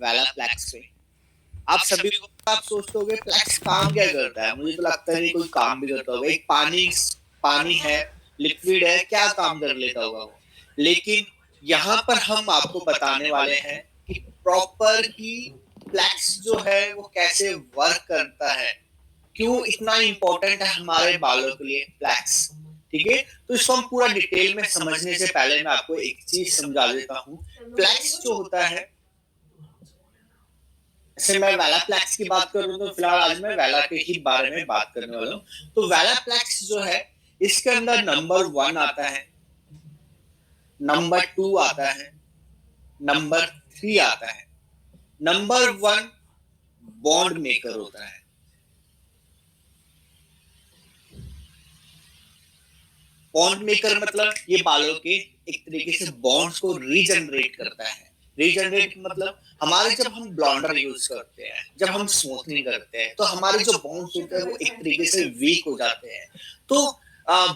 वाला फ्लैक्स पे। आप सभी को आप सोचते होगे फ्लैक्स काम क्या करता है? मुझे तो लगता नहीं कोई काम भी करता होगा। एक पानी पानी है, लिक्विड है, क्या काम कर लेता होगा वो। लेकिन यहाँ पर हम आपको बताने वाले हैं कि प्रॉपर ही फ्लैक्स जो है वो कैसे वर्क करता है, क्यों इतना इम्पोर्टेंट है हमारे बालों के लिए फ्लैक्स। ठीक है, तो इसको हम पूरा डिटेल में समझने से पहले मैं आपको एक चीज समझा देता हूँ। फ्लैक्स जो होता है, जैसे मैं वेला फ्लैक्स की बात करूं तो फिलहाल आज मैं वेला के ही बारे में बात करने वाला हूँ। तो वेला फ्लैक्स जो है, इसके अंदर नंबर 1 आता है, नंबर 2 आता है, नंबर 3 आता है। नंबर 1 बॉन्ड मेकर होता है। बॉन्ड मेकर मतलब ये बालों के एक तरीके से बॉन्ड्स को रीजनरेट करता है। रीजनरेट मतलब हमारे जब हम ब्लॉन्डर यूज करते हैं, जब हम स्मूथनिंग करते हैं, तो हमारे जो बॉन्ड्स होते हैं वो एक तरीके से वीक हो जाते हैं। तो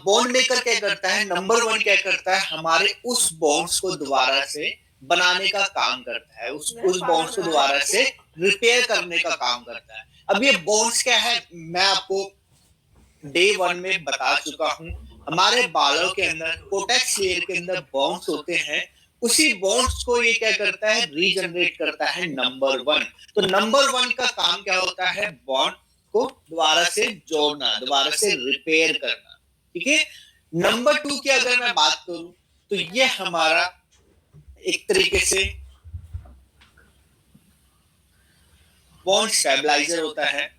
बॉन्ड मेकर क्या करता है, नंबर 1 क्या करता है, हमारे उस बॉन्ड्स को दोबारा से बनाने का काम करता है, उस बॉन्ड्स को दोबारा से रिपेयर करने का काम करता है। अब ये बॉन्ड्स क्या है, मैं आपको डे 1 में बता चुका हूँ। हमारे बालों के अंदर कोटेक्स लेयर के अंदर बॉन्ड्स होते हैं। उसी बॉन्ड्स को ये क्या करता है, रीजनरेट करता है नंबर 1। तो नंबर 1 का काम क्या होता है, बॉन्ड को दोबारा से जोड़ना, दोबारा से रिपेयर करना। ठीक है। नंबर 2 की अगर मैं बात करूं तो ये हमारा एक तरीके से बॉन्ड स्टेबलाइजर होता है।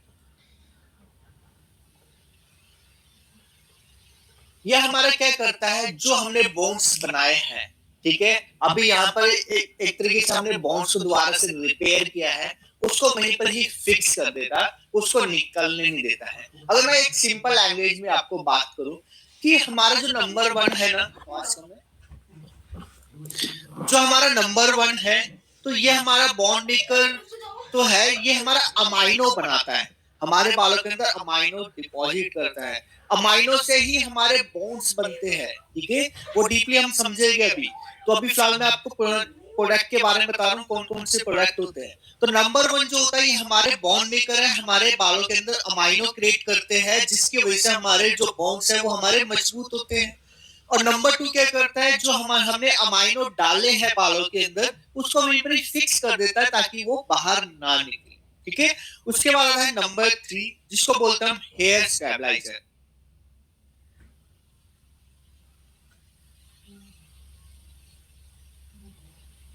ये हमारा क्या करता है, जो हमने बॉन्ड्स बनाए हैं, ठीक है, अभी यहाँ पर एक तरीके से हमने बॉन्ड्स को दोबारा से रिपेयर किया है, उसको वहीं पर ही फिक्स कर देता है, उसको निकलने नहीं देता है। अगर मैं एक सिंपल लैंग्वेज में आपको बात करूं कि हमारा जो नंबर 1 है ना, जो हमारा नंबर 1 है, तो ये हमारा बॉन्ड मेकर तो है, ये हमारा अमाइनो बनाता है। हमारे बालों के अंदर अमाइनो डिपॉजिट करता है। अमाइनो से ही हमारे बॉन्ड्स बनते हैं। ठीक है, वो डीपली हम समझेंगे अभी। तो अभी फिलहाल मैं आपको प्रोडक्ट के बारे में बता रहा हूँ, कौन कौन से प्रोडक्ट होते हैं। तो नंबर 1 जो होता है, ये हमारे बॉन्ड मेकर है, हमारे बालों के अंदर अमाइनो क्रिएट करते हैं, जिसकी वजह से हमारे जो बॉन्ड्स है वो हमारे मजबूत होते हैं। और नंबर 2 क्या करता है, जो हमने अमाइनो डाले हैं बालों के अंदर, उसको वहीं पर फिक्स कर देता है ताकि वो बाहर ना निकले। ठीक है। उसके बाद आता है नंबर 3, जिसको बोलते हैं हम हेयर स्टेबलाइजर।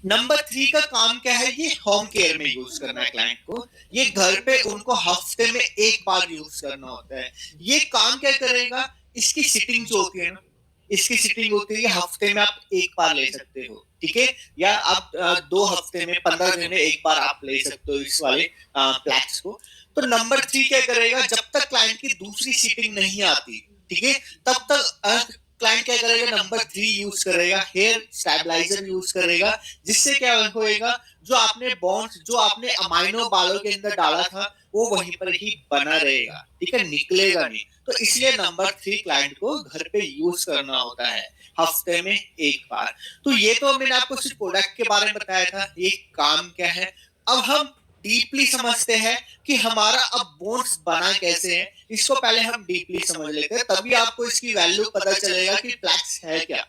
नंबर 3 का काम क्या है, ये होम केयर में यूज करना है क्लाइंट को। ये घर पे उनको हफ्ते में एक बार यूज करना होता है। ये काम क्या करेगा, इसकी सिटिंग जो होती है ना, इसकी सिटिंग होती है, हफ्ते में आप एक बार ले सकते हो। ठीक है, या आप 2 हफ्ते में 15 दिन में एक बार आप ले सकते हो इस वाले प्लैक्स को। तो नंबर 3 क्या करेगा, जब तक क्लाइंट की दूसरी सिटिंग नहीं आती, ठीक है, तब तक क्लाइंट क्या करेगा, नंबर 3 यूज करेगा, हेयर स्टेबलाइजर यूज करेगा। जिससे क्या होएगा, जो आपने बॉन्ड्स, जो आपने अमाइनो बालों के अंदर डाला था, वो वहीं पर ही बना रहेगा। ठीक है, निकलेगा नहीं। तो इसलिए नंबर 3 क्लाइंट को घर पे यूज करना होता है, हफ्ते में एक बार। तो ये तो मैंने आपको सिर्फ प्रोडक्ट के बारे में बताया था, ये काम क्या है। अब हम डीपली समझते हैं कि हमारा अब बोन्स बना कैसे है। इसको पहले हम डीपली समझ लेते हैं, तभी आपको इसकी वैल्यू पता चलेगा कि फ्लैक्स है क्या।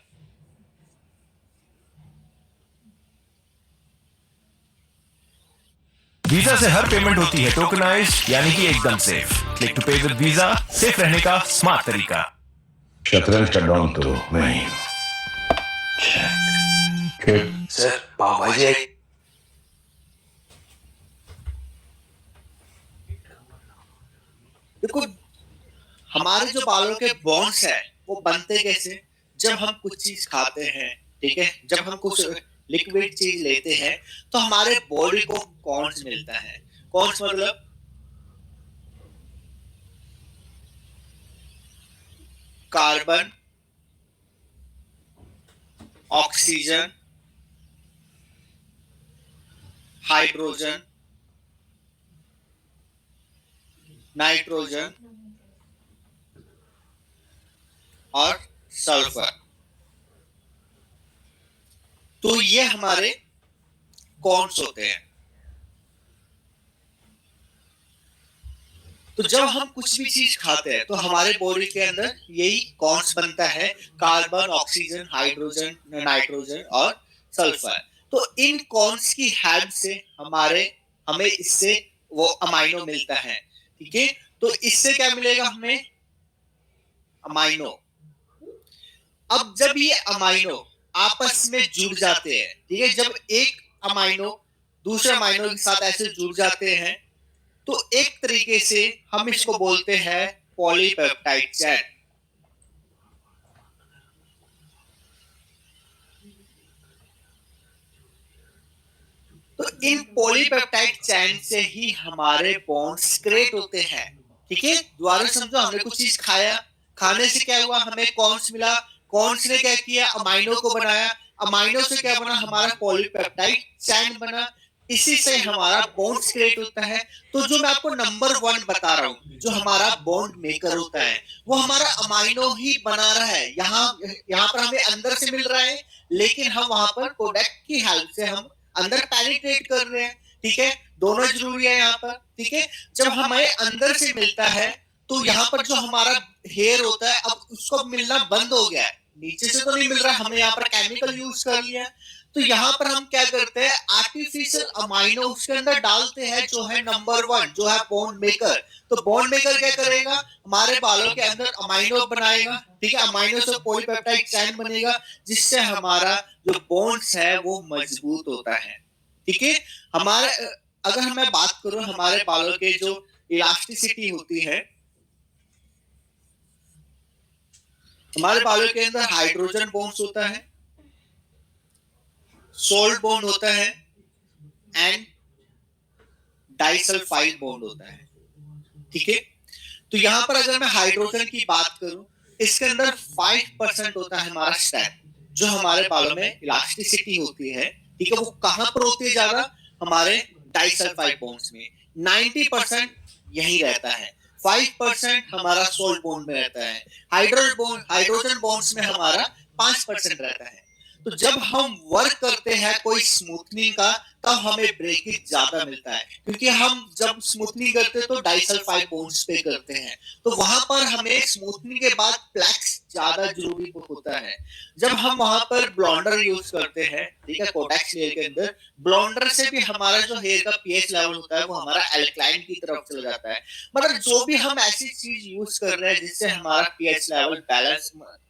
वीजा से हर पेमेंट होती है टोकनाइज्ड, यानी कि एकदम सेफ। क्लिक टू पे विद वीजा, सेफ रहने का स्मार्ट तरीका। शतरंज का डॉन तो मैं ही हूं। सर पाव भाजी आई। देखो, हमारे जो बालों के बॉन्ड्स है वो बनते कैसे, जब हम कुछ चीज खाते हैं, ठीक है, जब हम कुछ लिक्विड चीज लेते हैं, तो हमारे बॉडी को कॉन्स मिलता है। कॉन्स मतलब कार्बन, ऑक्सीजन, हाइड्रोजन, नाइट्रोजन और सल्फर। तो ये हमारे कॉन्स होते हैं। तो जब हम कुछ भी चीज खाते हैं तो हमारे बॉडी के अंदर यही कॉन्स बनता है, कार्बन, ऑक्सीजन, हाइड्रोजन, नाइट्रोजन और सल्फर। तो इन कॉन्स की हेल्प से हमें इससे वो अमाइनो मिलता है। ठीक है, तो इससे क्या मिलेगा हमें? अमाइनो। अब जब ये अमाइनो आपस में जुड़ जाते हैं, ठीक है, जब एक अमाइनो दूसरे अमाइनो के साथ ऐसे जुड़ जाते हैं तो एक तरीके से हम इसको बोलते हैं पॉलीपेप्टाइड चेन। तो इन पॉलीपेप्टाइड चैन से ही हमारे बॉन्ड्स क्रिएट होते हैं। ठीक है, दोबारा समझो, हमने कुछ चीज खाया, खाने से क्या हुआ? हमें कॉन्स मिला, कॉन्स ने क्या किया? अमाइनो को बनाया, अमाइनो से क्या बना? हमारा पॉलीपेप्टाइड चैन बना, इसी से हमारा बॉन्ड्स क्रिएट होता है। तो जो मैं आपको नंबर 1 बता रहा हूँ, जो हमारा बॉन्ड मेकर होता है, वो हमारा अमाइनो ही बना रहा है। यहाँ पर हमें अंदर से मिल रहा है, लेकिन हम वहां पर कोडेक की हेल्प से हम अंदर पेनिट्रेट कर रहे हैं। ठीक है, दोनों जरूरी है यहाँ पर। ठीक है, जब हमें अंदर से मिलता है तो यहाँ पर जो हमारा हेयर होता है, अब उसको मिलना बंद हो गया है, नीचे से तो नहीं मिल रहा, हमने यहाँ पर केमिकल यूज कर लिया। तो यहाँ पर हम क्या करते हैं? आर्टिफिशियल अमाइनो उसके अंदर डालते हैं, जो है नंबर 1, जो है बॉन्ड मेकर। तो बॉन्ड मेकर क्या करेगा? हमारे बालों के अंदर अमाइनो बनाएगा। ठीक है, अमाइनो से पॉलीपेप्टाइड चैन बनेगा, जिससे हमारा जो बॉन्ड्स है वो मजबूत होता है। ठीक है, हमारे अगर मैं बात करूं हमारे बालों के जो इलास्टिसिटी होती है, हमारे बालों के अंदर हाइड्रोजन बॉन्ड्स होता है, सोल्ट बॉन्ड होता है एंड डाइसल्फाइड बॉन्ड होता है। ठीक है, तो यहां पर अगर मैं हाइड्रोजन की बात करूं, इसके अंदर 5% होता है हमारा स्ट्रैंड, जो हमारे बालों में इलास्टिसिटी होती है। ठीक है, वो कहां पर होती है ज्यादा? हमारे डाइसल्फाइड बॉन्ड्स में। 90% यही रहता है, 5% हमारा सोल्ट बॉन्ड में रहता है। हाइड्रोजन बॉन्ड्स में हमारा 5% रहता है। तो जब हम वर्क करते हैं कोई स्मूथनिंग का, तब हमें ब्रेकेज ज्यादा मिलता है, क्योंकि हम जब स्मूथनिंग करते हैं तो डाइसल्फाइड बॉन्ड्स पे करते हैं, तो वहां पर हमें स्मूथनिंग के बाद प्लैक्स ज्यादा जरूरी होता है। जब हम वहां पर ब्लॉन्डर यूज करते हैं, ठीक है, कोडेक्स लेयर के अंदर, ब्लॉन्डर से भी हमारा जो हेयर का पीएच लेवल होता है वो हमारा एल्कलाइन की तरफ चला जाता है। मतलब जो भी हम ऐसी चीज यूज कर रहे हैं जिससे हमारा पीएच लेवल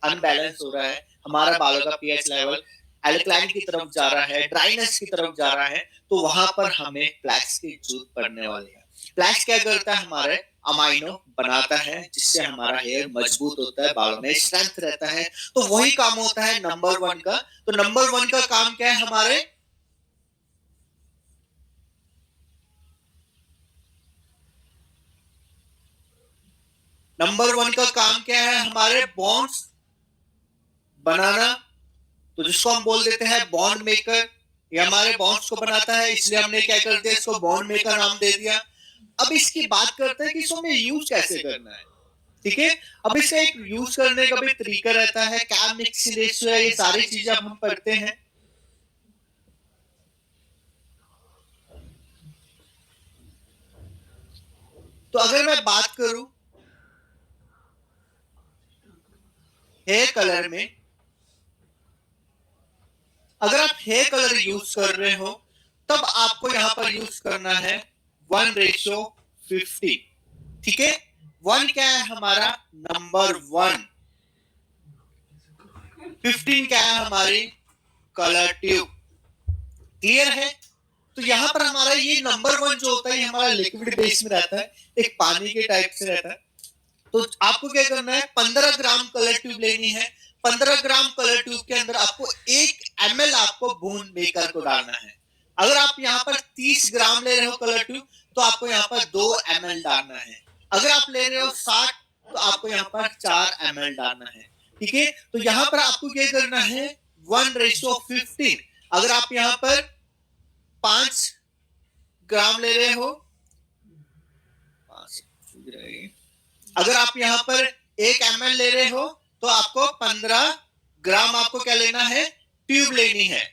अनबैलेंस हो रहा है, हमारा बालों का पीएच लेवल एल्कलाइन की तरफ जा रहा है, ड्राइनेस की तरफ जा रहा है, तो वहां पर हमें प्लैक्स की जरूरत पड़ने वाली है। प्लैक्स क्या करता है? हमारे अमाइनो बनाता है, जिससे हमारा हेयर मजबूत होता है, बालों में स्ट्रेंथ रहता है। तो वही काम होता है नंबर 1 का। तो नंबर 1 का काम क्या है हमारे? नंबर 1 का काम क्या है हमारे? बॉन्ड्स बनाना। तो जिसको हम बोल देते हैं बॉन्ड मेकर, ये हमारे बॉन्ड्स को बनाता है, इसलिए हमने क्या कर दिया? इसको बॉन्ड मेकर नाम दे दिया। अब इसकी बात करते हैं कि इसको हमें यूज कैसे करना है। ठीक है, अब इसका एक यूज करने का भी तरीका रहता है, क्या मिक्सिंग रेशियो है, ये सारी चीजें अब हम पढ़ते हैं। तो अगर मैं बात करूं हेयर कलर में, अगर आप हेयर कलर यूज कर रहे हो तब आपको यहां पर यूज करना है 1:50। ठीक है, 1 क्या है हमारा? नंबर 1। 15 क्या है हमारी? Colour tube. क्लियर है? तो यहां पर हमारा ये नंबर 1 जो होता है, ये हमारा लिक्विड बेस में रहता है, एक पानी के टाइप से रहता है। तो आपको क्या करना है? 15 ग्राम कलर ट्यूब लेनी है। 15 ग्राम कलर ट्यूब के अंदर आपको 1 ml आपको बूंद मेकर को डालना है। अगर आप यहाँ पर 30 ग्राम ले रहे हो कलर ट्यूब, तो आपको यहाँ पर 2 ml डालना है। अगर आप ले रहे हो 60, तो आपको यहाँ पर 4 ml डालना है। ठीक है, तो यहाँ पर आपको क्या करना है? 1:15। अगर आप यहाँ पर 5 ग्राम ले रहे हो, अगर आप यहाँ पर 1 ml ले रहे हो, तो आपको 15 ग्राम आपको क्या लेना है? ट्यूब लेनी है।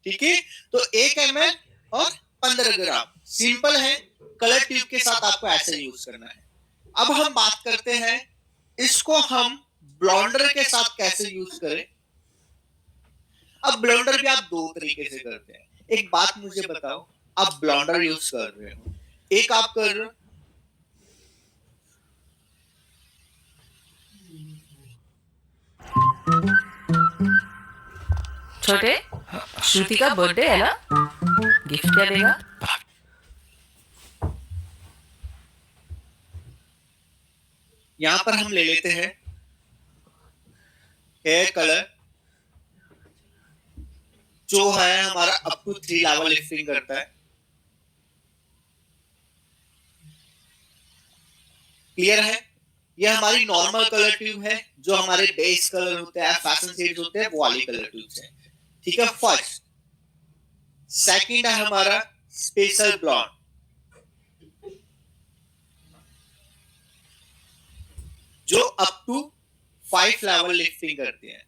ठीक है, तो 1 ml और 15 ग्राम, सिंपल है। कलर ट्यूब के साथ आपको ऐसे यूज करना है। अब हम बात करते हैं इसको हम ब्लॉन्डर के साथ कैसे यूज करें। अब ब्लॉन्डर भी आप दो तरीके से करते हैं। एक बात मुझे बताओ, आप ब्लॉन्डर यूज कर रहे हो, एक आप कर रहे हो छोटे, श्रुति का बर्थडे है ना, गिफ्ट क्या देगा? यहां पर हम ले लेते हैं हेयर कलर, जो है हमारा अप टू 3 लेवल लिफ्टिंग करता है। क्लियर है? यह हमारी नॉर्मल कलर ट्यूब है, जो हमारे बेस कलर होते हैं, फैशन शेड्स होते हैं, वो वाली कलर ट्यूब है। ठीक है, फर्स्ट। सेकंड है हमारा स्पेशल ब्लॉन्ड, जो अप टू 5 लेवल लिफ्टिंग करते हैं।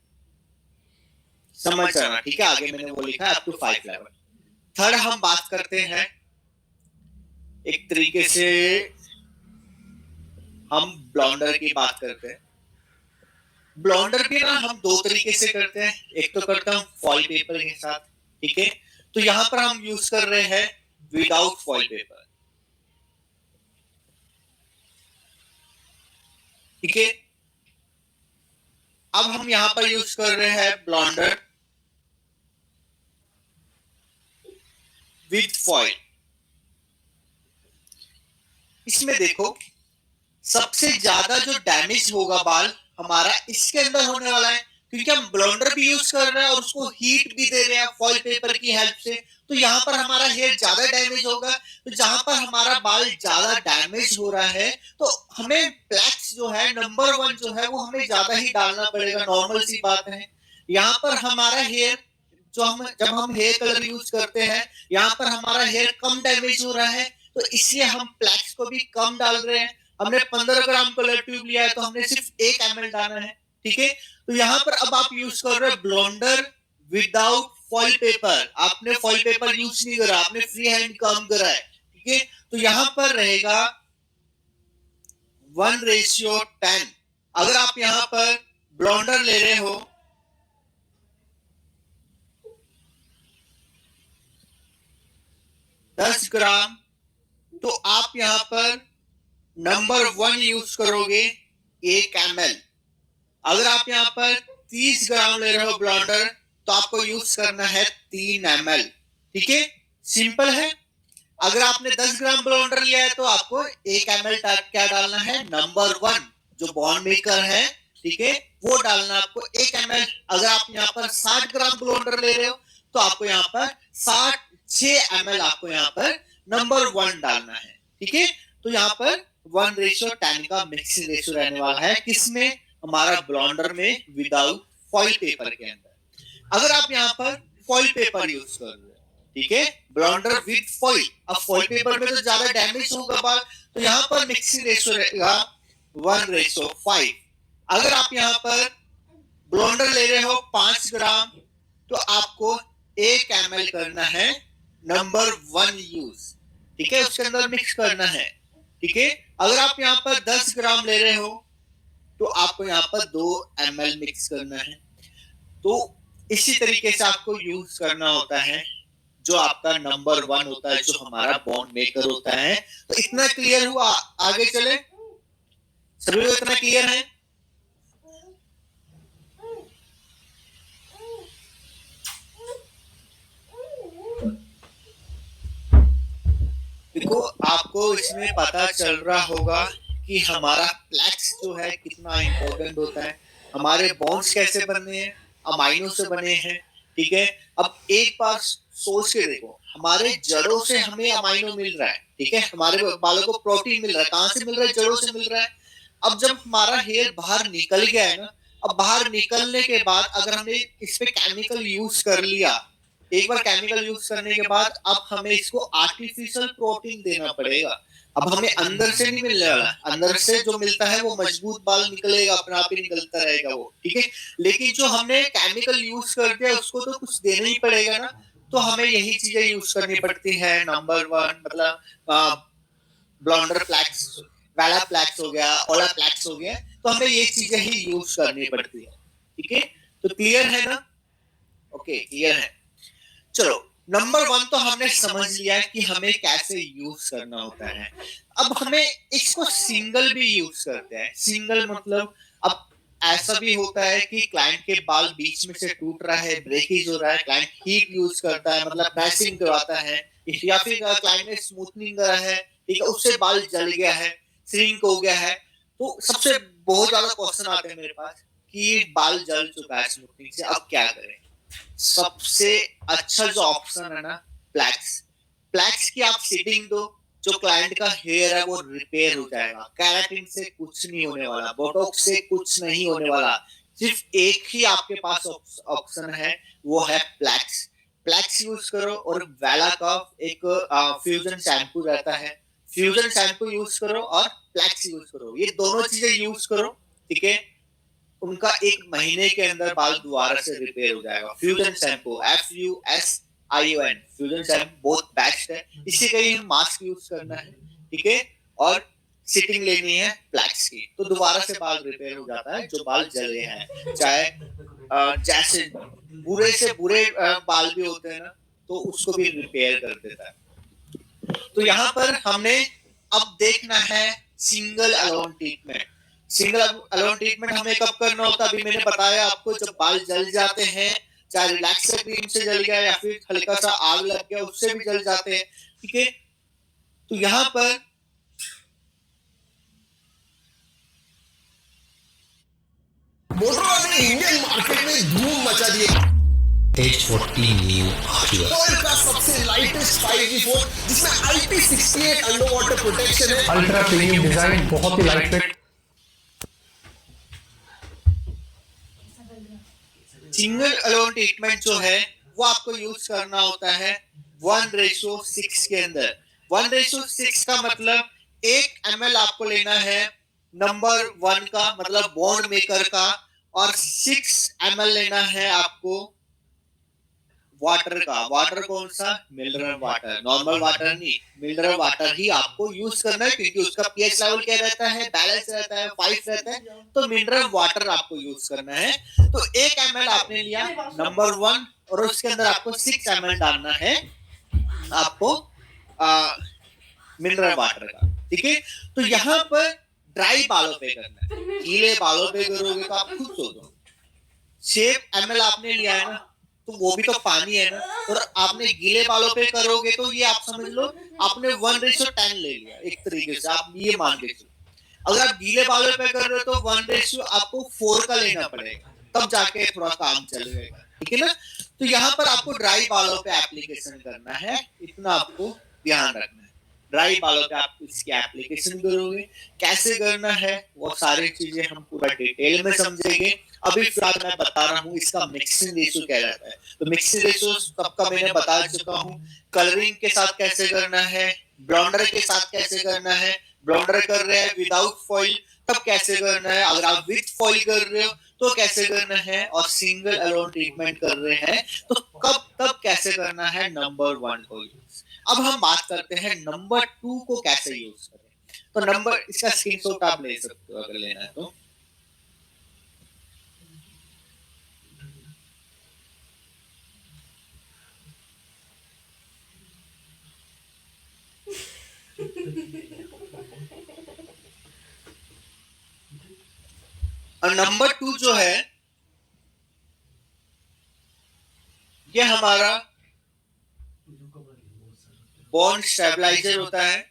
समझ जाना, ठीक है? आगे मैंने वो लिखा है अप टू 5 लेवल। थर्ड हम बात करते हैं, एक तरीके से हम ब्लॉन्डर की बात करते हैं। ब्लॉन्डर भी ना हम दो तरीके से करते हैं। एक तो करता हूं फॉइल पेपर के साथ, ठीक है? तो यहां पर हम यूज कर रहे हैं विदाउट फॉइल पेपर, ठीक है? अब हम यहां पर यूज कर रहे हैं ब्लॉन्डर विद फॉइल। इसमें देखो, सबसे ज्यादा जो डैमेज होगा बाल हमारा इसके अंदर होने वाला है, क्योंकि हम ब्लॉन्डर भी यूज कर रहे हैं और उसको हीट भी दे रहे हैं फॉइल पेपर की हेल्प से। तो यहाँ पर हमारा हेयर ज्यादा डैमेज होगा। तो जहां पर हमारा बाल ज्यादा डैमेज हो रहा है, तो हमें प्लैक्स जो है नंबर 1 जो है वो हमें ज्यादा ही डालना पड़ेगा। नॉर्मल सी बात है। यहाँ पर हमारा हेयर जो जब हम हेयर कलर यूज करते हैं, यहाँ पर हमारा हेयर कम डैमेज हो रहा है, तो इसलिए हम प्लैक्स को भी कम डाल रहे हैं। हमने 15 ग्राम कलर ट्यूब लिया है, तो हमने सिर्फ 1 ml डालना है, ठीक है? तो यहाँ पर अब आप यूज कर रहे हैं ब्लॉन्डर विदाउट फॉइल पेपर। आपने फॉइल पेपर यूज नहीं करा, आपने फ्री हैंड काम करा है, ठीक है? तो यहाँ पर रहेगा 1:10। अगर आप यहाँ पर ब्लॉन्डर ले रहे हो 10 ग्राम, तो आप यहाँ पर नंबर 1 यूज करोगे 1 ml। अगर आप यहाँ पर 30 ग्राम ले रहे हो ब्लॉन्डर, तो आपको यूज करना है 3 ml, ठीक है? सिंपल है। अगर आपने 10 ग्राम ब्लॉन्डर लिया है, तो आपको 1 ml क्या डालना है? नंबर 1 जो बॉन्ड मेकर है, ठीक है, वो डालना आपको 1 ml। अगर आप यहाँ पर 60 ग्राम ब्लॉन्डर ले रहे हो, तो आपको यहाँ पर 6 ml आपको यहाँ पर नंबर 1 डालना है, ठीक है? तो यहाँ पर 1:10 का मिक्सिंग रेशियो रहने वाला है। किसमें? हमारा ब्लॉन्डर में विदाउट फॉइल पेपर के अंदर। अगर आप यहाँ पर फॉइल पेपर यूज कर रहे हो, ठीक है, ब्लॉन्डर विद फॉइल, अब फॉइल पेपर में तो ज्यादा डैमेज होगा बाल, तो यहाँ पर मिक्सिंग रेशियो रहेगा 1:5। अगर आप यहाँ पर ब्लॉन्डर ले रहे हो 5 ग्राम, तो आपको 1 ml करना है नंबर 1 यूज, ठीक है? उसके अंदर मिक्स करना है, ठीक है? अगर आप यहाँ पर 10 ग्राम ले रहे हो, तो आपको यहाँ पर 2 ml मिक्स करना है। तो इसी तरीके से आपको यूज करना होता है, जो आपका नंबर 1 होता है, जो हमारा बॉन्ड मेकर होता है। तो इतना क्लियर हुआ? आगे चले, सभी लोग इतना क्लियर है? देखो, आपको इसमें पता चल रहा होगा कि हमारा प्लैक्स जो है कितना इंपॉर्टेंट होता है। हमारे बॉन्ड्स कैसे बने हैं? अमाइनो से बने हैं, ठीक है? अब एक बार सोच के देखो, हमारे जड़ों से हमें अमाइनो मिल रहा है, ठीक है? हमारे बालों को प्रोटीन मिल रहा है। कहां से मिल रहा है? जड़ों से मिल रहा है। अब जब हमारा हेयर बाहर निकल गया है ना, अब बाहर निकलने के बाद अगर हमने इस पे केमिकल यूज कर लिया, एक बार केमिकल यूज करने के बाद अब हमें इसको आर्टिफिशियल प्रोटीन देना पड़ेगा। अब हमें अंदर से नहीं मिलने वाला। अंदर से जो मिलता है वो मजबूत बाल निकलेगा, अपने आप ही निकलता रहेगा वो, ठीक है? लेकिन जो हमने केमिकल यूज कर दिया, उसको तो कुछ देना ही पड़ेगा ना। तो हमें यही चीजें यूज करनी पड़ती है। नंबर 1 मतलब ब्लॉन्डर फ्लैक्स वैला प्लैक्स हो गया, ओला प्लैक्स हो गया, तो हमें ये चीजें ही यूज करनी पड़ती है। ठीक है, तो क्लियर है ना? ओके, क्लियर है। चलो, नंबर 1 तो हमने समझ लिया कि हमें कैसे यूज करना होता है। अब हमें इसको सिंगल भी यूज करते हैं। सिंगल मतलब अब ऐसा भी होता है कि क्लाइंट के बाल बीच में से टूट रहा है, ब्रेकेज हो रहा है, क्लाइंट हीट यूज करता है, मतलब प्रेसिंग करवाता है, या फिर क्लाइंट ने स्मूथनिंग करा है, ठीक है, उससे बाल जल गया है, श्रिंक हो गया है। तो सबसे बहुत ज्यादा क्वेश्चन आते हैं मेरे पास कि बाल जल चुका है स्मूथनिंग से, अब क्या करें? सबसे अच्छा जो ऑप्शन है ना, प्लैक्स। प्लैक्स की आप सीटिंग दो, जो क्लाइंट का हेयर है वो रिपेयर हो जाएगा। केराटिन से कुछ नहीं होने वाला, बोटॉक्स से कुछ नहीं होने वाला। सिर्फ एक ही आपके पास ऑप्शन है, वो है प्लैक्स। प्लैक्स यूज करो, और वैला का एक फ्यूजन शैम्पू रहता है, फ्यूजन शैम्पू यूज करो और प्लैक्स यूज करो, ये दोनों चीजें यूज करो। ठीक है, उनका 1 महीने के अंदर बाल दोबारा से रिपेयर हो जाएगा। Fusion shampoo, FUSION, fusion shampoo बहुत बेस्ट है। इसी का ही मास्क यूज करना है, ठीक है, और सिटिंग लेनी है प्लैक्स की, तो दोबारा से बाल रिपेयर हो जाता है जो बाल जले हैं। चाहे जैसे बुरे से बुरे बाल भी होते हैं ना, तो उसको भी रिपेयर कर देता है। तो यहाँ पर हमने अब देखना है single alone treatment. Single alone treatment हमें कब करना होता है? अभी मैंने बताया आपको, जब बाल जल जाते हैं, चाहे रिलैक्सर क्रीम से जल गया या फिर हल्का सा आग लग गया उससे भी जल जाते हैं। ठीक है, तो यहाँ पर मोटरोला ने इंडियन मार्केट में धूम मचा दी। H40 न्यू आर्टिया वर्ल्ड का सबसे लाइटेस्ट 5G फोन, जिसमें IP68 अंडर वाटर प्रोटेक्शन है। अल्ट्रा प्रीमियम डिजाइन, बहुत ही light weight. Single alone treatment जो है वो आपको यूज करना होता है 1:6 के अंदर। 1:6 का मतलब 1 ml आपको लेना है नंबर 1 का, मतलब बॉन्ड मेकर का, और 6 ml लेना है आपको वाटर का। वाटर कौन सा? मिनरल वाटर, नॉर्मल वाटर नहीं, मिनरल वाटर ही आपको यूज करना है, क्योंकि उसका पीएच लेवल क्या रहता है? बैलेंस रहता है, 5 रहता है, तो मिनरल वाटर आपको यूज करना है। तो 1 ml आपने लिया नंबर 1, और उसके अंदर आपको 6 ml डालना है आपको मिनरल वाटर का। ठीक है, तो यहाँ पर ड्राई बालों पे करना है, गीले बालों पे करोगे तो आप खुद सोचो। 6 ml आपने लिया है ना, तो वो भी तो पानी है ना, और आपने गीले बालों पे करोगे तो ये आप समझ लो आपने 1:10 ले लिया एक तरीके से, आप ये मान के चलो। अगर आप गीले बालों पे कर रहे हो तो 1 आपको 4 का लेना पड़ेगा, तब जाके थोड़ा काम चलेगा। ठीक है ना, तो यहाँ पर आपको ड्राई बालों पे एप्लीकेशन करना है, इतना आपको ध्यान रखना है। ड्राई बालों पे आप इसकी एप्लीकेशन करोगे, कैसे करना है वो सारी चीजें हम पूरा डिटेल में समझेंगे। अभी फिलहाल मैं बता रहा हूँ इसका मिक्सिंग रेशियो क्या रहता है। तो मिक्सिंग रेशियो सबका मैंने बता चुका हूँ। कलरिंग के साथ कैसे करना है, ब्लॉन्डर के साथ कैसे करना है, ब्लॉन्डर कर रहे हैं विदाउट फॉइल तब कैसे करना है, अगर आप विद फॉइल कर रहे हो तो कैसे करना है, और सिंगल अलोन ट्रीटमेंट कर रहे हैं तो कब तब कैसे करना है नंबर 1 को यूज। अब हम बात करते हैं नंबर 2 को कैसे यूज करें। तो नंबर, इसका स्क्रीनशॉट आप ले सकते हो अगर लेना है तो। और नंबर 2 जो है ये हमारा बॉन्ड स्टेबलाइजर होता है।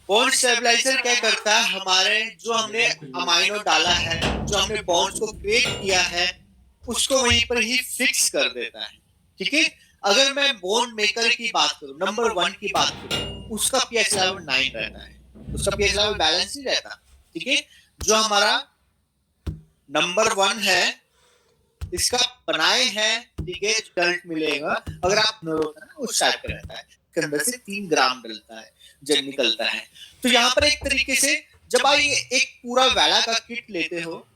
बॉन्ड स्टेबलाइजर क्या करता है, हमारे जो हमने अमाइनो डाला है, जो हमने बॉन्ड्स को क्रिएट किया है, उसको वहीं पर ही फिक्स कर देता है। ठीक है, अगर मैं बॉन्ड मेकर की बात करूं, नंबर 1 की बात करूं, उसका पीएच लेवल 9 रहता है, उसका पीएच लेवल बैलेंस नहीं रहता। ठीक है, जो हमारा नंबर 1 है इसका बनाए है, ठीक है, रिजल्ट मिलेगा। अगर आप उस टाइप का रहता है, इसके अंदर से 3 ग्राम डलता है जब निकलता है। तो यहाँ पर एक तरीके से जब आप एक पूरा वैला का किट लेते हो,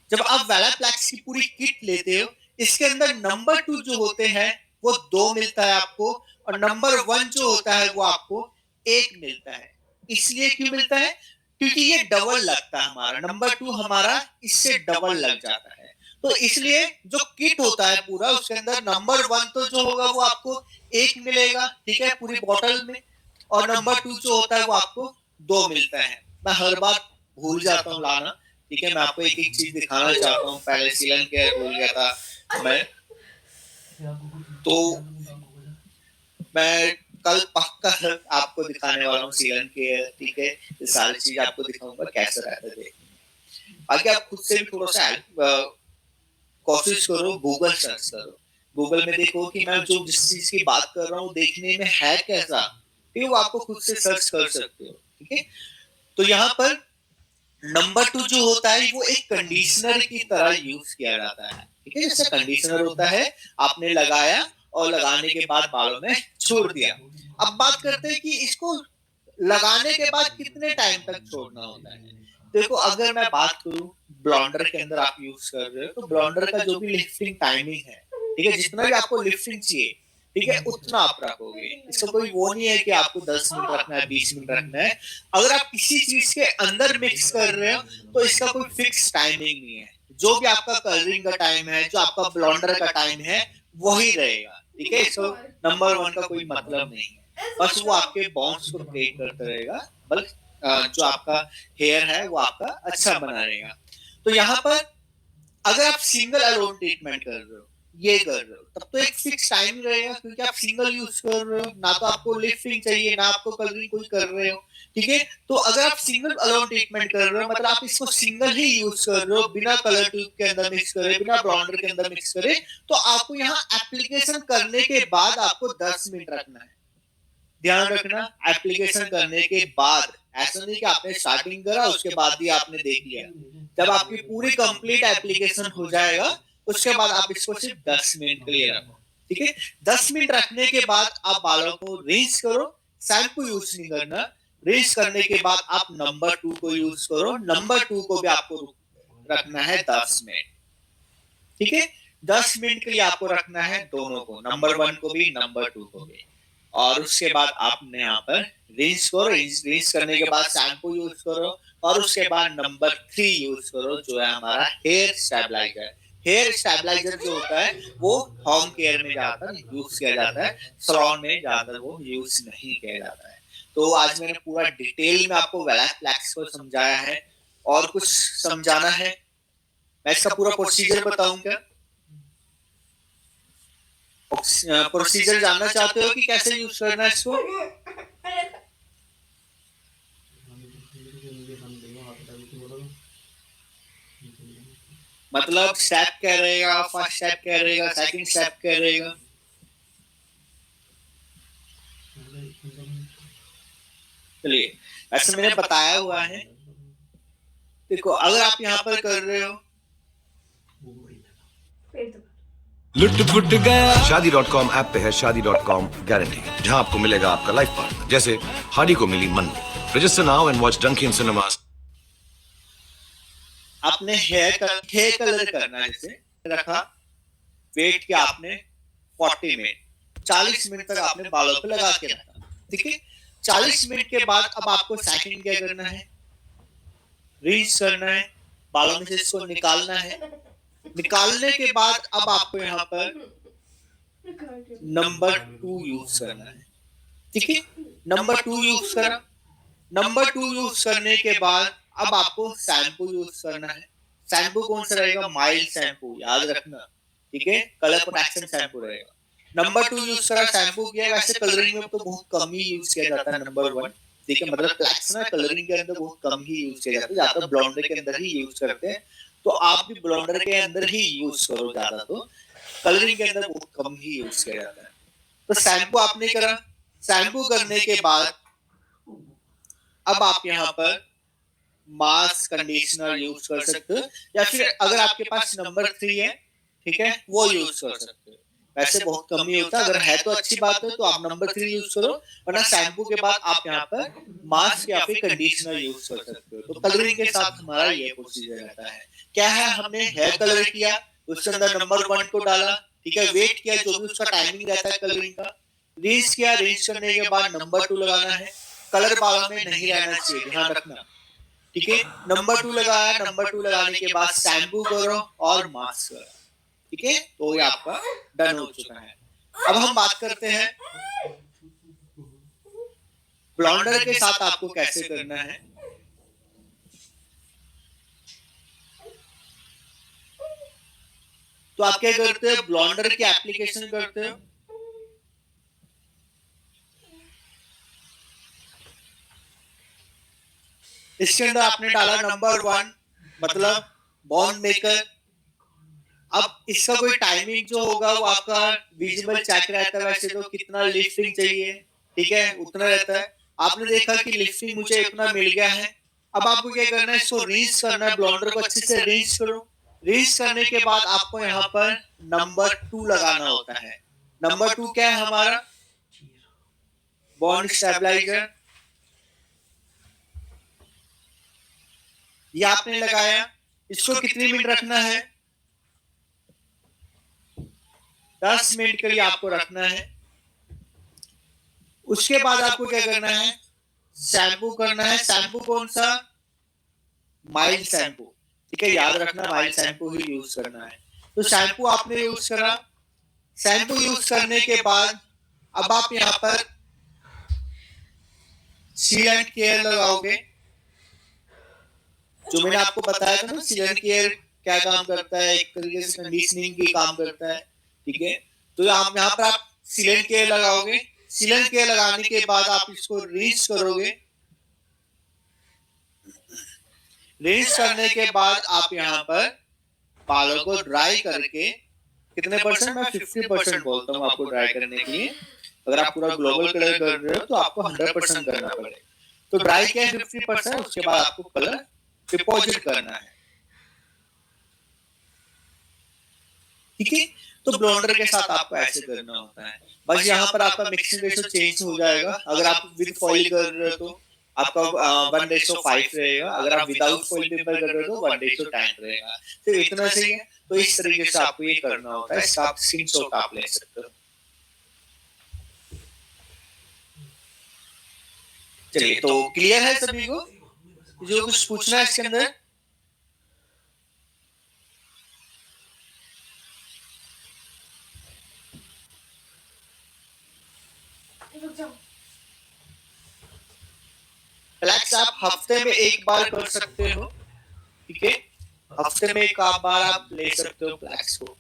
जब आप वैला प्लैक्स की पूरी किट लेते हो, इसके अंदर नंबर 2 जो होते हैं वो 2 मिलता है आपको, और नंबर 1 जो होता है वो आपको 1 मिलता है। इसलिए क्यों मिलता है? क्योंकि ये डबल लगता है हमारा, नंबर 2 हमारा इससे डबल लग जाता है। तो इसलिए जो किट होता है पूरा, उसके अंदर नंबर 1 तो जो होगा वो आपको 1 मिलेगा, ठीक है, पूरी बॉटल में, और नंबर 2 जो होता है वो आपको 2 मिलता है। मैं हर बार भूल जाता हूँ लाना, ठीक है, मैं आपको एक एक चीज दिखाना चाहता हूँ। पहले सीलन केयर भूल गया था मैं, तो मैं कल पक्का आपको दिखाने वाला हूँ सीलन केयर, ठीक है, ये सारी चीज आपको दिखाऊंगा कैसे रहता है। बाकी आप खुद से भी थोड़ा सा कोशिश करो, गूगल सर्च करो, गूगल में देखो कि मैं जो जिस चीज की बात कर रहा हूँ देखने में है कैसा, ठीक है, वो आपको खुद से सर्च कर सकते हो, ठीक है। तो यहाँ पर नंबर 2 जो होता है वो एक कंडीशनर की तरह यूज किया जाता है, ठीक है, जैसे कंडीशनर होता है, आपने लगाया और लगाने के बाद बालों में छोड़ दिया। अब बात करते हैं कि इसको लगाने के बाद कितने टाइम तक छोड़ना होता है। देखो, अगर मैं बात करूं ब्लॉन्डर के अंदर आप यूज कर रहे हो, तो ब्लॉन्डर का जो भी लिफ्टिंग टाइमिंग है, ठीक है, जितना भी आपको लिफ्टिंग चाहिए, ठीक है, उतना आप रखोगे। इसका कोई वो नहीं है कि आपको 10 मिनट रखना है, 20 मिनट रखना है। अगर आप किसी चीज के अंदर मिक्स कर रहे हो तो इसका कोई फिक्स टाइमिंग नहीं है। जो भी आपका कलरिंग का टाइम है, जो आपका ब्लॉन्डर का टाइम है, वही रहेगा, ठीक है। इसको नंबर 1 का कोई मतलब नहीं है, बस वो आपके बॉन्ड्स को ब्रेक करता रहेगा, बल्कि जो आपका हेयर है वो आपका अच्छा बना रहेगा। तो यहाँ पर अगर आप सिंगल अलोन ट्रीटमेंट कर रहे हो, ये कर रहे हो, तब तो एक फिक्स टाइम रहेगा, क्योंकि आप सिंगल यूज कर रहे हो, ना तो आपको लिफ्टिंग चाहिए, ना आपको कलरिंग कोई कर रहे हो, ठीक है। तो अगर आप सिंगल अलोन ट्रीटमेंट कर रहे हो, मतलब आप इसको सिंगल ही यूज कर रहे हो, बिना कलर ट्यूब के अंदर मिक्स करे, बिना ब्लॉन्डर के अंदर मिक्स करे, तो आपको यहाँ एप्लीकेशन करने के बाद आपको 10 मिनट रखना है। ध्यान रखना, एप्लीकेशन करने के बाद, ऐसा नहीं कि आपने स्टार्टिंग करा उसके बाद ही आपने देख लिया। जब आपकी पूरी कंप्लीट एप्लीकेशन हो जाएगा, उसके बाद आप इसको सिर्फ 10 मिनट के लिए रखो, ठीक है। 10 मिनट रखने के बाद आप बालों को रिंस करो, शैम्पू यूज नहीं करना। रिंस करने के बाद आप नंबर 2 को यूज करो, नंबर 2 को भी आपको रखना है 10 मिनट, ठीक है। 10 मिनट के लिए आपको रखना है दोनों को, नंबर 1 को भी, नंबर 2 को भी। और उसके बाद आपने यहाँ पर रिंस करो, रिंस करने के बाद शैम्पू यूज करो, और उसके बाद नंबर 3 यूज करो, जो है हमारा हेयर स्टेबलाइजर। हेयर स्टेबलाइजर जो होता है वो होम केयर में ज्यादातर यूज किया जाता है, सैलून में ज्यादातर वो यूज नहीं किया जाता है। तो आज मैंने पूरा डिटेल में आपको वेलाफ्लेक्स को समझाया है। और कुछ समझाना है? मैं इसका पूरा प्रोसीजर बताऊं क्या? प्रोसीजर जानना चाहते हो कि कैसे यूज करना है इसको? मतलब स्टेप क्या रहेगा, फर्स्ट स्टेप क्या रहेगा, सेकंड स्टेप क्या रहेगा? चलिए, वैसे मैंने बताया हुआ है। देखो, अगर आप यहाँ पर कर रहे हो, लुट गया। शादी.com ऐप पे है शादी.com गारंटी, जहां आपको मिलेगा आपका लाइफ पार्टनर, जैसे हाडी को मिली Mannu. Register now and watch Dunki in cinemas. आपने हेयर कलर करना है, जैसे रखा, वेट किया आपने 40 मिनट, 40 मिनट तक आपने बालों पे लगा के रखा, ठीक है। 40 मिनट के बाद अब आपको सेकंड क्या करना है? रिंस करना है, बालों में से इसको निकालना है। निकालने के बाद अब आपको यहाँ पर नंबर 2 यूज करना है, ठीक है। नंबर 2 यूज करा। नंबर 2 यूज करने के बाद अब आपको शैम्पू यूज करना है। शैम्पू कौन सा रहेगा? माइल्ड शैम्पू, याद रखना, ठीक है, कलर प्रोटेक्शन शैम्पू रहेगा। नंबर 2 यूज करा, शैम्पू किया। वैसे कलरिंग में तो बहुत कम ही यूज किया जाता है नंबर 1, ठीक है, मतलब फ्लैक्स ना कलरिंग के अंदर बहुत कम ही यूज किया जाता है, ज्यादा ब्लॉन्डर के अंदर ही यूज करते हैं। तो आप भी ब्लॉन्डर के अंदर ही यूज करो ज्यादा, तो कलरिंग के अंदर बहुत कम ही यूज किया जाता है। तो शैम्पू आपने करा। शैम्पू करने के बाद अब आप यहाँ पर मास्क, कंडीशनर यूज कर सकते हो, या फिर अगर आपके पास नंबर 3 है, ठीक है, वो यूज कर सकते हो। वैसे बहुत कम ही होता है, अगर है तो अच्छी बात है, तो आप नंबर 3 यूज करो, वरना शैम्पू के बाद आप यहाँ पर मास्क या फिर कंडीशनर यूज कर सकते हो। तो कलरिंग के साथ हमारा ये प्रोसीजर रहता है। क्या है? हमने हेयर कलर किया, उसके अंदर नंबर 1 को डाला, ठीक है, वेट किया, जो भी उसका टाइमिंग रहता है कलरिंग का, रीच किया, रीच करने के बाद नंबर 2 लगाना है, कलर बार में नहीं रहना चाहिए, ध्यान रखना, ठीक है। नंबर 2 लगाया, नंबर 2 लगाने के बाद शैम्पू करो और मास्क करो, ठीक है, तो ये आपका डन हो चुका है। अब हम बात करते हैं ब्लॉन्डर के साथ आपको कैसे करना है। तो आप क्या करते हो, ब्लॉन्डर की एप्लीकेशन करते हो, इसके अंदर आपने डाला नंबर 1 मतलब बॉन्ड मेकर। अब इसका कोई टाइमिंग जो होगा वो आपका विजिबल चेक रहता है, वैसे तो कितना लिफ्टिंग चाहिए, ठीक है, उतना रहता है। आपने देखा कि लिफ्टिंग मुझे इतना मिल गया है। अब आपको क्या करना है, इसको रीच करना है, ब्लॉन्डर को अच्छे से रीच करो। रीच करने के बाद आपको यहाँ पर नंबर 2 लगाना होता है। नंबर 2 क्या है हमारा, बॉन्ड स्टेबलाइजर। ये आपने लगाया, इसको कितनी मिनट रखना है, 10 मिनट के लिए आपको रखना है। उसके बाद आपको क्या करना है, शैम्पू करना है। शैम्पू कौन सा, माइल्ड शैम्पू, ठीक है, याद रखना माइल्ड शैम्पू ही यूज करना है। तो शैम्पू आपने यूज करा, शैम्पू यूज करने के बाद अब आप यहाँ पर सील एंड केयर लगाओगे। जो मैंने आपको बताया था ना, सील एंड केयर क्या काम करता है, एक तरीके से कंडीशनिंग की काम करता है, ठीक है। तो आप यहाँ पर आप सील एंड केयर लगाओगे। सील एंड केयर लगाने के बाद आप इसको रीच करोगे। रीच करने के बाद आप यहाँ पर बालों को ड्राई करके, कितने परसेंट, मैं 50% बोलता हूँ आपको ड्राई करने के लिए। अगर आप पूरा ग्लोबल कलर कर रहे हो तो आपको 100% करना पड़ेगा। तो ड्राई किया 50%, उसके बाद आपको कलर डिपॉजिट करना है, ठीक है। तो ब्लॉन्डर के साथ आपको ऐसे करना होता है। बस यहाँ पर आपका मिक्सिंग रेशो चेंज हो जाएगा। अगर आप विद फॉइल कर रहे हो तो आपका 1:5 रहेगा, अगर आप विदाउट फॉइल पेपर कर रहे हो तो 1:10 रहेगा। तो इतना सही है। तो इस तरीके से आपको ये करना होता है। इसका आप स्क्रीनशॉट आप ले सकते हो। चलिए, तो क्लियर है सभी को, जो कुछ पूछना है इसके अंदर? फ्लैक्स आप हफ्ते में एक बार कर सकते हो, ठीक है, हफ्ते में एक बार आप ले सकते हो फ्लैक्स को।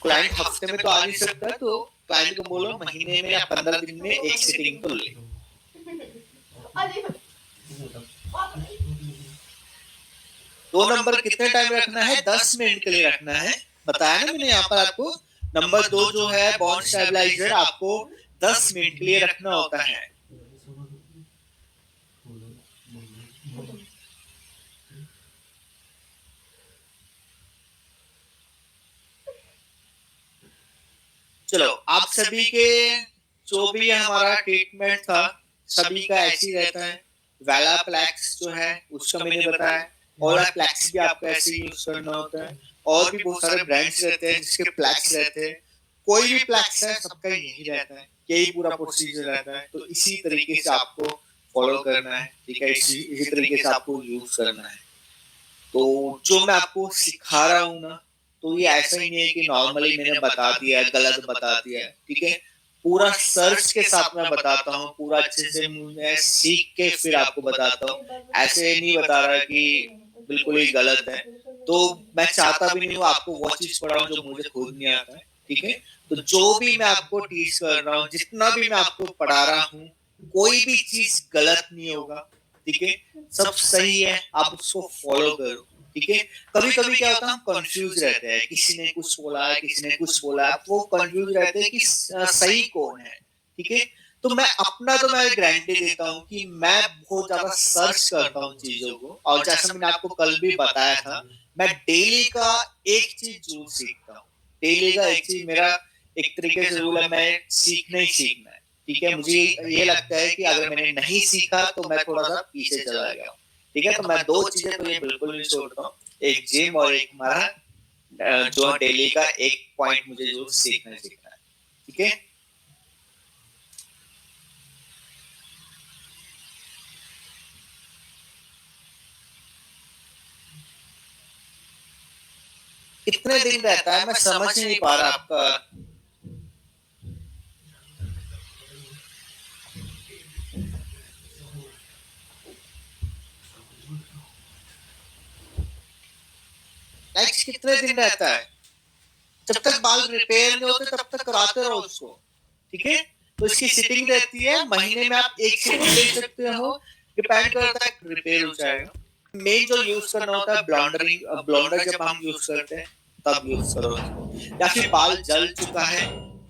क्लाइंट हफ्ते में तो आ नहीं सकता, तो क्लाइंट को बोलो महीने में या 15 दिन में एक सिटिंग तो ले। दो नंबर कितने टाइम रखना है, 10 मिनट के लिए रखना है। बताया ना मैंने यहाँ पर आपको। नंबर 2 जो है बॉन्ड स्टेबलाइजर, आपको 10 मिनट के लिए रखना होता है। चलो, आप सभी के जो भी हमारा ट्रीटमेंट था सभी का ऐसे ही रहता है। वेलाप्लेक्स जो है उसका मैंने बताया, ओलाप्लेक्स भी आपको ऐसे ही यूज करना होता है। और भी बहुत सारे ब्रांड्स रहते हैं जिसके प्लेक्स रहते हैं। कोई भी प्लेक्स है सबका यही रहता है, यही पूरा प्रोसीजर रहता है। तो इसी तरीके से आपको फॉलो करना है, ठीक है, इसी तरीके से आपको यूज करना है। तो जो मैं आपको सिखा रहा हूँ ना, तो ये ऐसा ही नहीं है कि नॉर्मली मैंने बता दिया है, गलत बता दिया है, ठीक है। पूरा सर्च के साथ मैं बताता हूँ, पूरा अच्छे से मैं सीख के फिर आपको बताता हूँ। ऐसे नहीं बता रहा कि बिल्कुल ही गलत है। तो मैं चाहता भी नहीं हूँ आपको वो चीज पढ़ाऊं जो मुझे खुद नहीं आता है, ठीक है। तो जो भी मैं आपको टीच कर रहा हूँ, जितना भी मैं आपको पढ़ा रहा हूँ, कोई भी चीज गलत नहीं होगा, ठीक है, सब सही है। आप उसको फॉलो करो, ठीक है। कभी कभी क्या होता है, हम कंफ्यूज रहते हैं, किसी ने कुछ बोला है, किसी ने कुछ बोला है, वो कंफ्यूज रहते हैं कि सही कौन है, ठीक है। तो मैं गारंटी देता हूँ कि मैं बहुत ज्यादा सर्च करता हूँ चीजों को। और जैसा मैंने आपको कल भी बताया था, मैं डेली का एक चीज जरूर सीखता हूँ। डेली का एक चीज मेरा एक तरीके से रूल है, मैं सीखना ही सीखना है, ठीक है। मुझे ये लगता है कि अगर मैंने नहीं सीखा तो मैं थोड़ा सा पीछे चला गया, ठीक है। तो मैं 2 चीजें तो ये बिल्कुल नहीं छोड़ता हूँ। एक जिम और एक हमारा जो डेली का एक पॉइंट मुझे जो सीखना है, ठीक है। कितने दिन रहता है मैं समझ नहीं पा रहा आपका। कितने दिन रहता है? जब तक बाल रिपेयर नहीं होते तब तक कराते रहो उसको, ठीक है। तो इसकी सिटिंग रहती है, महीने में आप एक सिटिंग ले सकते हो, डिपेंड करता है रिपेयर हो जाएगा। मेन जो यूज करना होता है ब्लॉन्डर जब हम यूज करते हैं तब यूज करो, या फिर बाल जल चुका है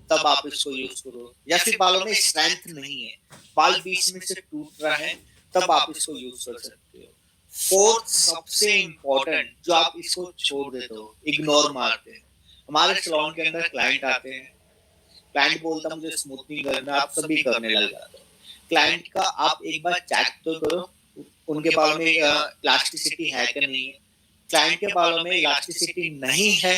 तब आप इसको यूज करो, या फिर बालों में स्ट्रेंथ नहीं है, बाल बीच में से टूट रहा है, तब आप इसको यूज कर सकते हो। फोर्थ सबसे इम्पोर्टेंट जो आप इसको छोड़ देते हो, इग्नोर मारते हैं। हमारे सैलून के अंदर क्लाइंट आते हैं, क्लाइंट बोलता मुझे स्मूथनिंग करना, आप सभी करने लग जाते हो। क्लाइंट का आप एक बार चेक तो करो उनके बालों में इलास्टिसिटी है कि नहीं है। क्लाइंट के बालों में इलास्टिसिटी नहीं है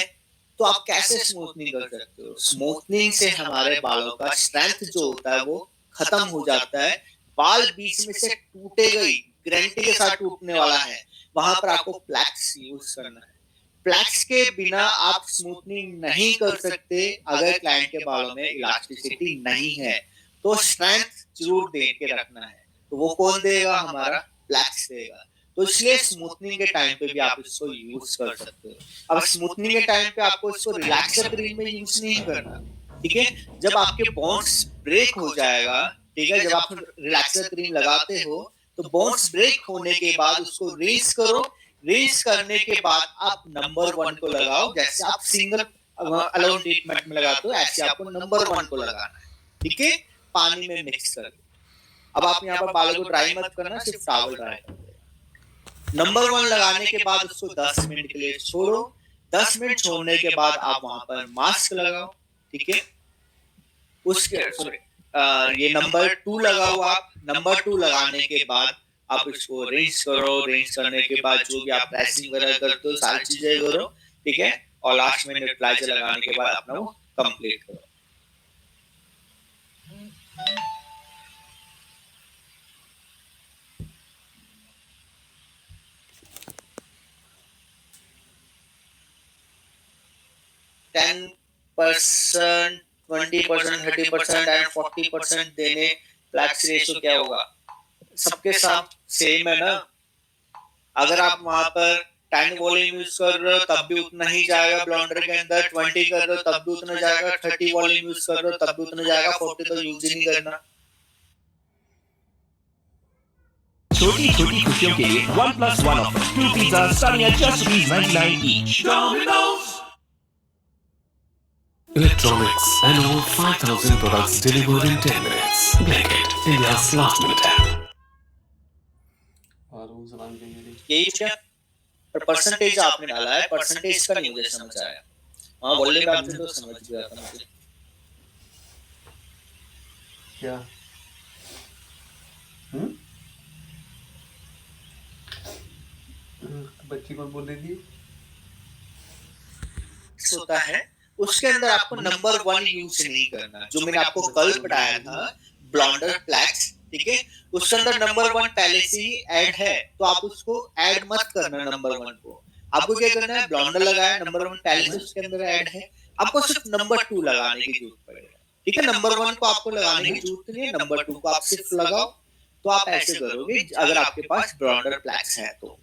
तो आप कैसे स्मूथनिंग कर सकते हो? स्मूथनिंग से हमारे बालों का स्ट्रेंथ जो होता है वो खत्म हो जाता है, बाल बीच में से टूटेगा ही, गारंटी के साथ टूटने वाला है। वहां पर आपको फ्लैक्स यूज करना है। फ्लैक्स के बिना आप स्मूथनिंग नहीं कर सकते अगर क्लाइंट के बालों में इलास्टिसिटी नहीं है, तो स्ट्रेंथ जरूर दे के रखना है। तो वो कौन देगा? हमारा फ्लैक्स देगा। तो इसलिए स्मूथनिंग के टाइम पे भी आप इसको यूज कर सकते हो। अब स्मूथनिंग के टाइम पे आपको इसको रिलैक्सर क्रीम में यूज नहीं करना, ठीक है। जब आपके बोन्स ब्रेक हो जाएगा, ठीक है, जब आप रिलैक्सर क्रीम लगाते हो तो बोन्स ब्रेक होने के बाद उसको रिंस करो। रिंस करने के बाद आप नंबर 1 को लगाओ, जैसे आप सिंगल अलोन ट्रीटमेंट में लगाते हो ऐसे आपको नंबर 1 को लगाना है, ठीक है, पानी में मिक्स करके। अब आप यहाँ पर बालों को ड्राई मत करना, सिर्फ टॉवल ड्राई करना। नंबर 1 लगाने के बाद उसको 10 मिनट के लिए छोड़ो। 10 मिनट छोड़ने के बाद आप वहां पर मास्क लगाओ, ठीक है। उसके ये नंबर 2 लगाओ आप। नंबर 2 लगाने के बाद आप इसको रिंस करो। रिंस करने के बाद जो भी आप प्रेसिंग वगैरह करते हो सारी चीजें करो, ठीक है। और लास्ट में नेबुलाइजर लगाने के बाद अपना वो कंप्लीट करो। टेन 10%, 20%, 30% एंड 40% देने फ्लैक्स रेशो क्या होगा? सबके साथ सेम है ना। अगर आप वहां पर 10 वॉल्यूम यूज कर रहे हो तब भी उतना ही जाएगा ब्लॉन्डर के अंदर, 20 कर रहे हो तब भी उतना जाएगा, 30 वॉल्यूम यूज कर रहे हो तब भी उतना जाएगा, 40 तो यूज ही नहीं करना। छोटी छोटी खुशियों के लिए 1+1 offer, 2 pizza starting at just $3.99 each. Electronics and over 5,000 products delivered in 10 minutes. Blinkit, India's last minute app. यही क्या? पर परसेंटेज आपने डाला है, परसेंटेज का नहीं मुझे समझ आया। हाँ बोलने का आपने तो समझ गया था मुझे। क्या? बच्ची को बोल रही थी होता है उसके अंदर आपको नंबर 1 यूज नहीं करना। जो मैंने आपको कल पढ़ाया था ब्लॉन्डर फ्लैक्स, ठीक है, उसके अंदर नंबर 1 पहले से ही ऐड है, तो आप उसको ऐड मत करना। नंबर 1 को आपको क्या करना है? ब्लॉन्डर लगाया, नंबर 1 पहले से उसके अंदर ऐड है, आपको सिर्फ नंबर 2 लगाने की जरूरत पड़ेगा, ठीक है। नंबर 1 को आपको लगाने की जरूरत नहीं है, नंबर 2 को आप सिर्फ लगाओ। तो आप ऐसे करोगे अगर आपके पास ब्लॉन्डर फ्लैक्स है तो।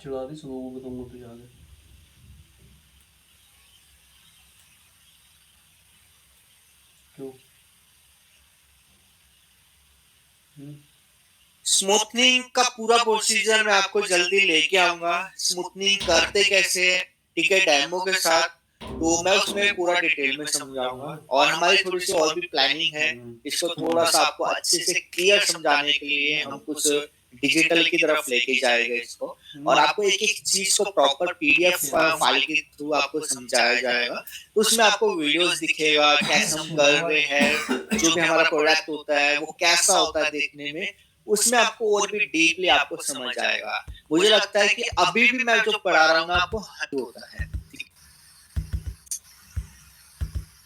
स्मूथनिंग का पूरा प्रोसीजर मैं आपको जल्दी लेके आऊंगा। स्मूथनिंग करते कैसे है, ठीक है, डेमो के साथ, तो मैं उसमें पूरा डिटेल में समझाऊंगा। और हमारी थोड़ी सी और भी प्लानिंग है, इसको थोड़ा सा आपको अच्छे से क्लियर समझाने के लिए हम कुछ डिजिटल की तरफ लेके जाएंगे इसको, और आपको एक एक चीज को प्रॉपर पीडीएफ फाइल के थ्रू आपको समझाया जाएगा। तो उसमें आपको वीडियोस दिखेगा कैसे हम कर रहे हैं, जो भी हमारा प्रोडक्ट होता है वो कैसा होता है देखने में, उसमें आपको और भी डीपली आपको समझ आएगा। मुझे लगता है कि अभी भी मैं जो पढ़ा रहा हूँ आपको होता है।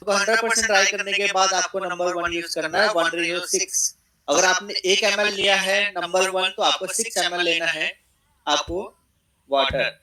तो 100% ट्राई करने के बाद आपको नंबर 1 यूज करना है 106। अगर आपने 1 ml लिया है नंबर 1 तो आपको 6 ml लेना है आपको वाटर।